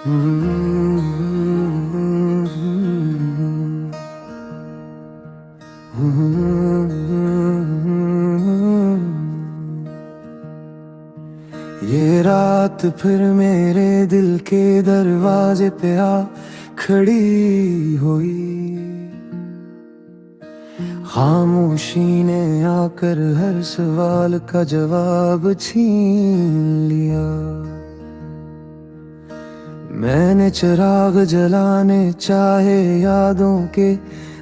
ये रात फिर मेरे दिल के दरवाजे पे आ खड़ी हुई। खामोशी ने आकर हर सवाल का जवाब छीन लिया। मैंने चिराग जलाने चाहे यादों के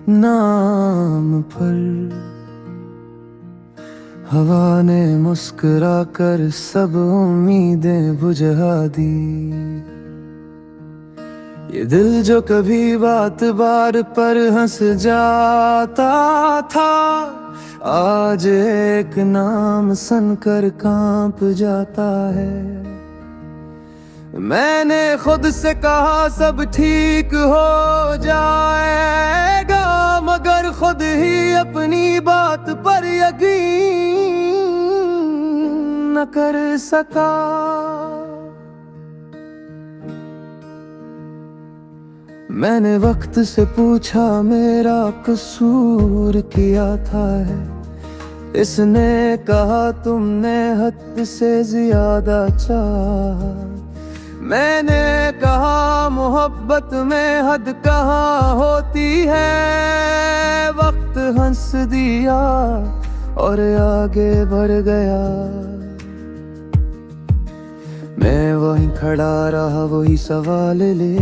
नाम पर, हवा ने मुस्कुरा कर सब उम्मीदें बुझा दी। ये दिल जो कभी बात बार पर हंस जाता था, आज एक नाम सुनकर कांप जाता है। मैंने खुद से कहा सब ठीक हो जाएगा, मगर खुद ही अपनी बात पर यकीन न कर सका। मैंने वक्त से पूछा मेरा कसूर किया था है, इसने कहा तुमने हद से ज्यादा चाहा। मैंने कहा मोहब्बत में हद कहाँ होती है, वक्त हंस दिया और आगे बढ़ गया। मैं वहीं खड़ा रहा वही सवाल ले,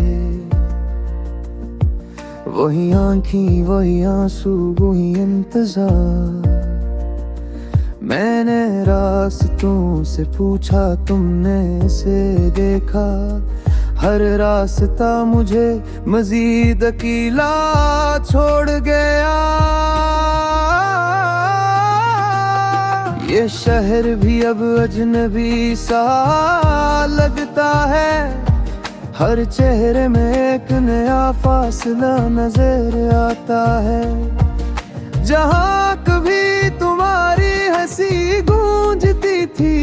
वही आँखें वही आंसू वही इंतजार। मैंने रास्तों से पूछा तुमने इसे देखा, हर रास्ता मुझे मजीद अकेला छोड़ गया। ये शहर भी अब अजनबी सा लगता है, हर चेहरे में एक नया फासला नजर आता है। जहाँ कभी तुम्हारी हंसी गूंजती थी,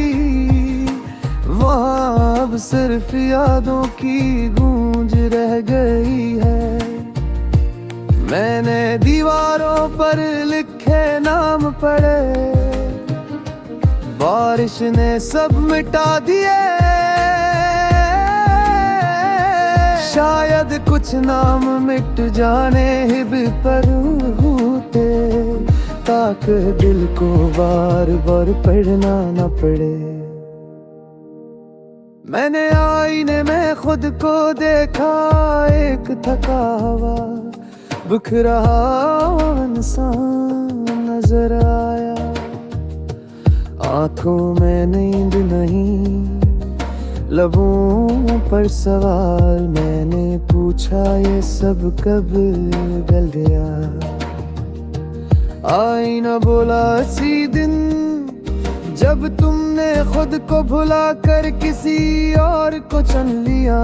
वहाँ अब सिर्फ यादों की गूंज रह गई है। मैंने दीवारों पर लिखे नाम पढ़े, बारिश ने सब मिटा दिए। शायद कुछ नाम मिट जाने ही भी पर होते, ताकि दिल को बार बार पढ़ना न पड़े। मैंने आईने में खुद को देखा, एक थका हुआ बिखरा इंसान नजर आया। आंखों में नींद नहीं, लबों पर सवाल। मैंने पूछा ये सब कब गल गया। आईना बोला इसी दिन जब तुमने खुद को भुला कर किसी और को चुन लिया।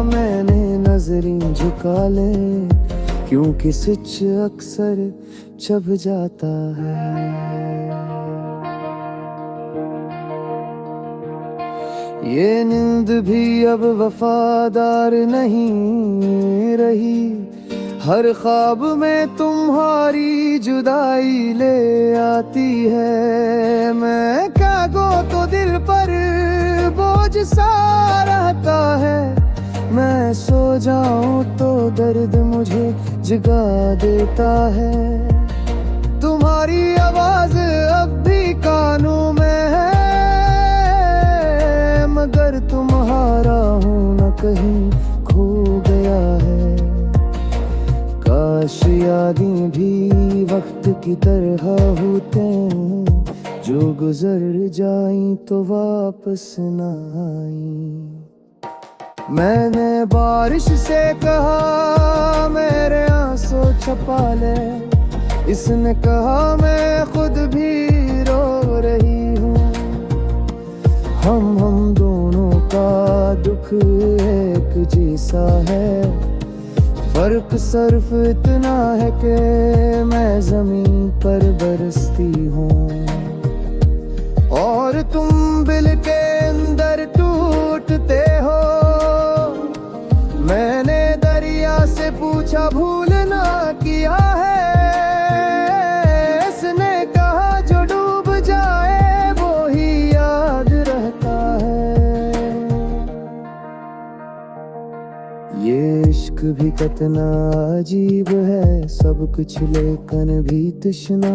मैंने नजरें झुका ले, क्योंकि सच अक्सर छप जाता है। ये नींद भी अब वफादार नहीं रही, हर ख्वाब में तुम्हारी जुदाई ले आती है। मैं जागो तो दिल पर बोझ सा रहता है, मैं सो जाऊं तो दर्द मुझे जगा देता है। तुम्हारी आवाज अब भी कानों में है, मगर तुम्हारा होना कहीं खो गया है। काश यादें भी वक्त की तरह होते हैं, जो गुजर जाई तो वापस न आई। मैंने बारिश से कहा मेरे आंसू छुपा ले, इसने कहा मैं खुद भी रो रही हूँ। हम दोनों का दुख एक जैसा है, फर्क सिर्फ इतना है कि मैं जमीन पर बरसती हूँ और तुम दिल के अंदर टूटते हो। दुख भी कितना अजीब है, सब कुछ लेकिन भी तृष्णा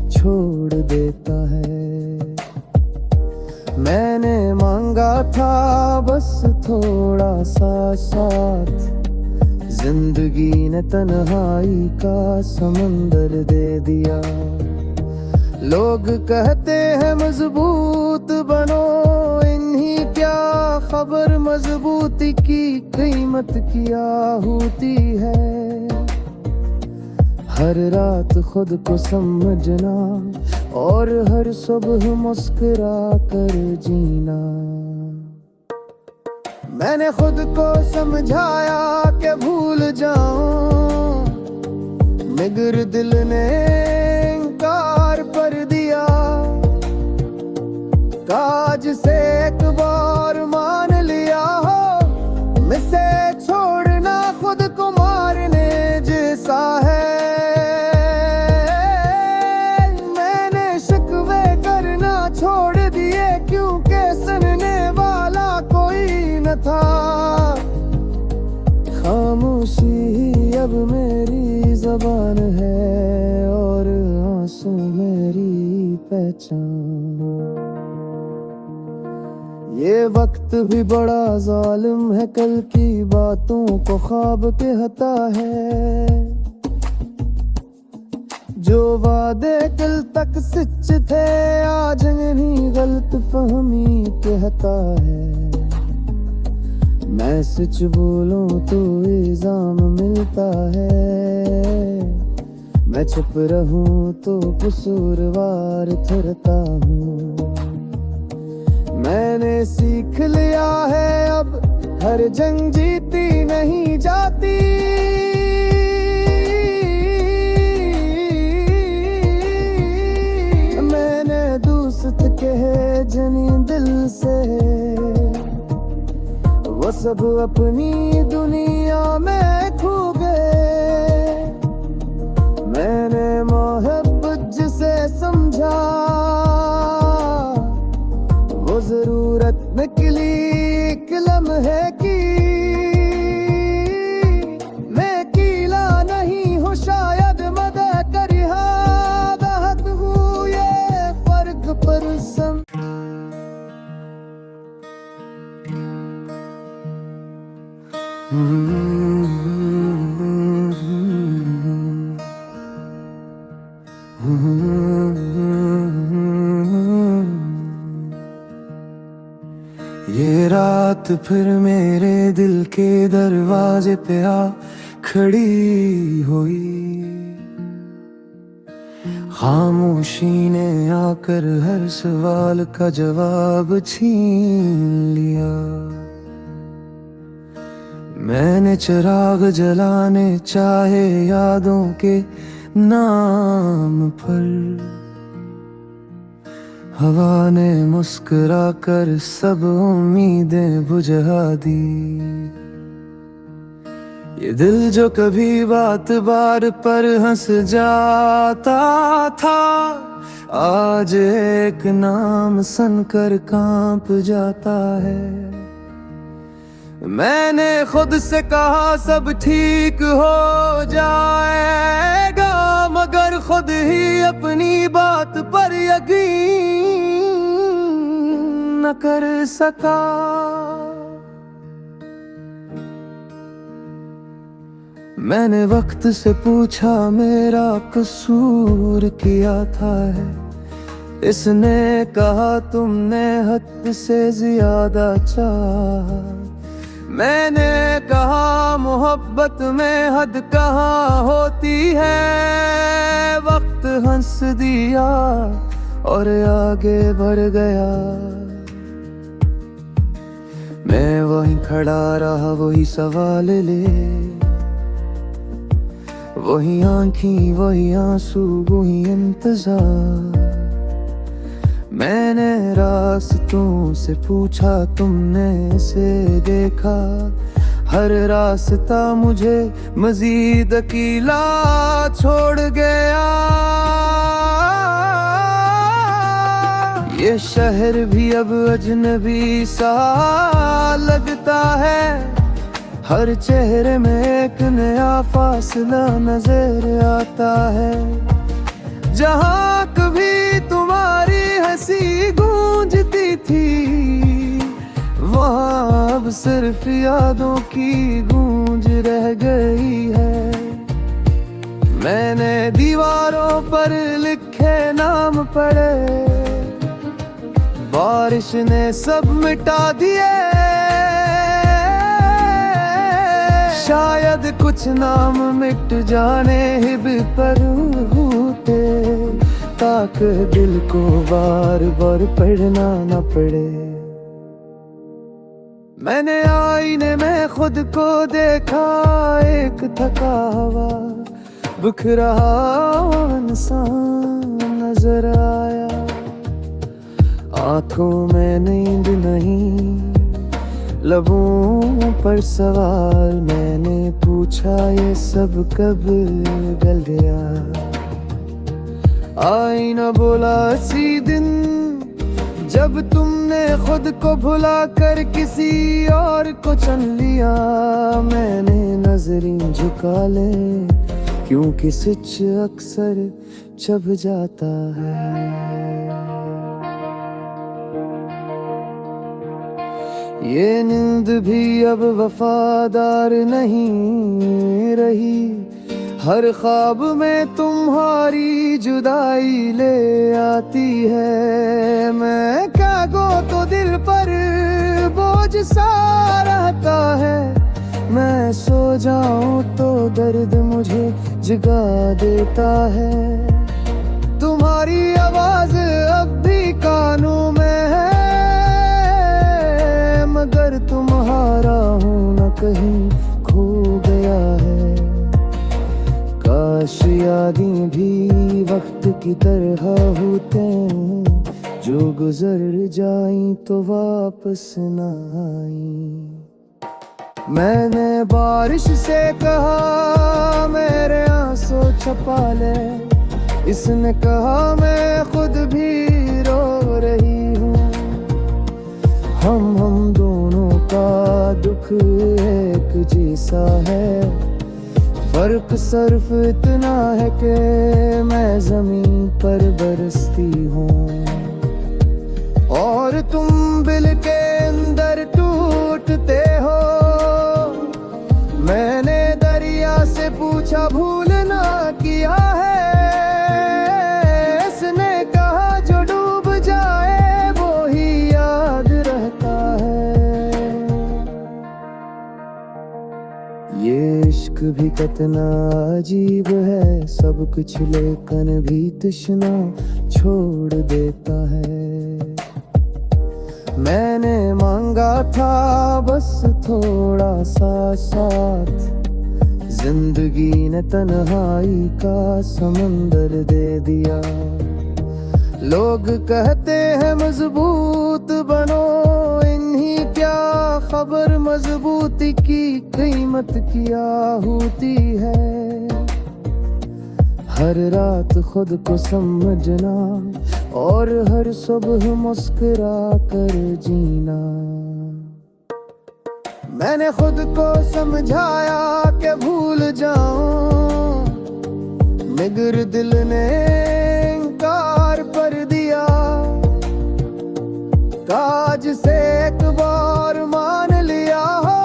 छोड़ देता है। मैंने मांगा था बस थोड़ा सा साथ, जिंदगी ने तन्हाई का समंदर दे दिया। लोग कहते हैं मजबूत बनो, इन्हीं क्या खबर मजबूती की कीमत क्या होती है। हर रात खुद को समझना और हर सुबह मुस्कुरा कर जीना। मैंने खुद को समझाया कि भूल जाऊं, मगर दिल ने इनकार कर दिया। काज से एक बार मान लिया हो, मुझसे छोड़ना खुद को मारने जैसा है। मैंने शिकवे करना छोड़ दिए क्योंकि सुनने वाला कोई न था। खामोशी ही अब मेरी ज़बान है और आंसू मेरी पहचान। ये वक्त भी बड़ा जालिम है, कल की बातों को ख्वाब कहता है। जो वादे कल तक सच थे आज इन्हीं गलत फहमी कहता है। मैं सच बोलूं तो इल्जाम मिलता है, मैं चुप रहूं तो कसूरवार ठहरता हूँ। मैंने सीख लिया है अब हर जंग जीती नहीं जाती। मैंने दोस्त कहे जनी दिल से, वो सब अपनी दुनिया में खो गए। मैंने मोहब्बत जिसे समझा, वो जरूरत निकली एक लम्हे की। मैं कीला नहीं हूँ शायद मदद करी हादत हूँ, ये फर्क पर सम। ये रात फिर मेरे दिल के दरवाजे पे आ खड़ी हुई। खामोशी ने आकर हर सवाल का जवाब छीन लिया। मैंने चिराग जलाने चाहे यादों के नाम पर, हवा ने मुस्कुरा कर सब उम्मीदें बुझा दी। ये दिल जो कभी बात बार पर हंस जाता था, आज एक नाम सुनकर कांप जाता है। मैंने खुद से कहा सब ठीक हो जाएगा, मगर खुद ही अपनी बात पर यकीन न कर सका। मैंने वक्त से पूछा मेरा कसूर क्या था है, इसने कहा तुमने हद से ज्यादा चाहा। मैंने कहा मोहब्बत में हद कहाँ होती है। वक्त हंस दिया और आगे बढ़ गया। मैं वहीं खड़ा रहा वही सवाल ले, वही आँखें वही आंसू वही इंतजार। मैंने रास्तों से पूछा तुमने इसे देखा, हर रास्ता मुझे मजीद अकेला छोड़ गया। ये शहर भी अब अजनबी सा लगता है, हर चेहरे में एक नया फासला नजर आता है। जहाँ कभी तुम्हारी हंसी गूंजती थी, वहाँ अब सिर्फ यादों की गूंज रह गई है। मैंने दीवारों पर लिखे नाम पढ़े, बारिश ने सब मिटा दिए। शायद कुछ नाम मिट जाने हिब पर होते, ताकि दिल को बार बार पढ़ना न पड़े। मैंने आईने में खुद को देखा, एक थका हुआ बिखरा इंसान नजर आया। आंखों में नींद नहीं, लबों पर सवाल। मैंने पूछा ये सब कब गल गया। आईना बोला इसी दिन, जब तुमने खुद को भुला कर किसी और को चुन लिया। मैंने नजरें झुका ले, क्योंकि सच अक्सर छुप जाता है। ये नींद भी अब वफादार नहीं रही, हर ख्वाब में तुम्हारी जुदाई ले आती है। मैं जागो तो दिल पर बोझ सा रहता है, मैं सो जाऊं तो दर्द मुझे जगा देता है। तुम्हारी आवाज अब भी कानों में है, मगर तुम्हारा होना कहीं खो गया है। काश यादें भी वक्त की तरह होते हैं, जो गुजर जाई तो वापस न आई। मैंने बारिश से कहा मेरे आंसू छुपा ले, इसने कहा मैं खुद भी रो रही हूँ। हम दोनों का दुख एक जैसा है, फर्क सिर्फ इतना है कि मैं जमीन पर बरसती हूँ और तुम दिल के अंदर टूटते हो। मैंने दरिया से पूछा भूलना किया है, इसने कहा जो डूब जाए वो ही याद रहता है। ये इश्क भी कितना अजीब है, सब कुछ लेकिन भी तृष्णा छोड़ देता है। मैंने मांगा था बस थोड़ा सा साथ, जिंदगी ने तन्हाई का समंदर दे दिया। लोग कहते हैं मजबूत बनो, इन्हीं क्या खबर मजबूती की कीमत क्या होती है। हर रात खुद को समझना और हर सुबह मुस्कुरा कर जीना। मैंने खुद को समझाया कि भूल जाऊं, मगर दिल ने इनकार कर दिया। काज से एक बार मान लिया हो,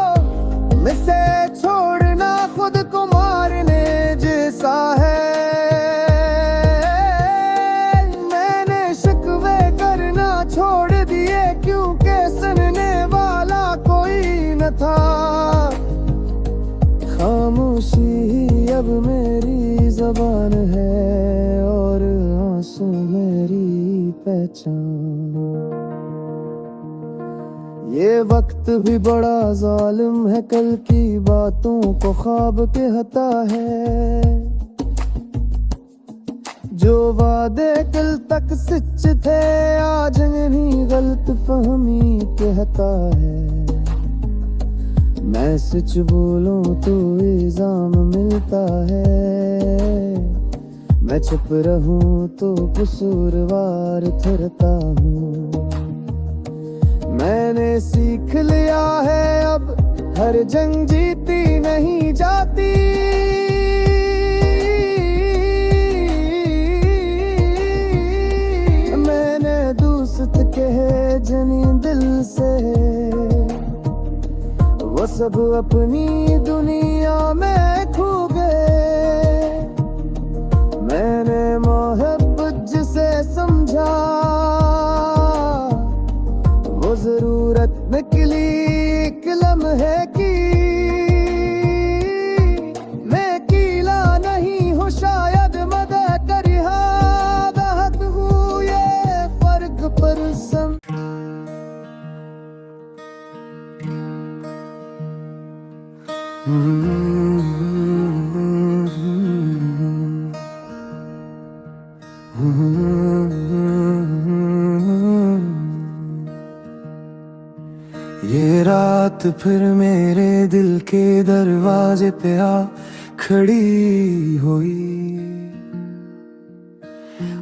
मुझसे छोड़ना खुद को मारने जैसा है। छोड़ दिए क्योंकि सुनने वाला कोई न था। खामोशी ही अब मेरी ज़बान है और आंसू मेरी पहचान। ये वक्त भी बड़ा जालिम है, कल की बातों को ख्वाब कहता है। जो वादे कल तक सच थे आज नहीं गलत फहमी कहता है। मैं सच बोलूं तो इल्जाम मिलता है, मैं चुप रहूं तो कसूरवार ठहरता हूँ। मैंने सीख लिया है अब हर जंग जीती नहीं जाती, मैंने दोस्त कहे जनी दिल से, वो सब अपनी दुनिया में खो गए। मैंने मोहब्बत जिसे समझा, वो जरूरत निकली एक लम्हे की। मैं कीला नहीं हूँ शायद मदद करिहा, दाहत हूँ ये फर्क पर सम। ये रात फिर मेरे दिल के दरवाजे पे आ खड़ी हुई,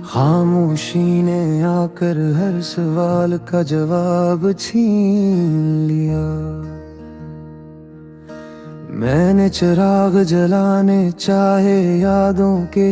खामोशी ने आकर हर सवाल का जवाब छीन लिया। मैंने चिराग जलाने चाहे यादों के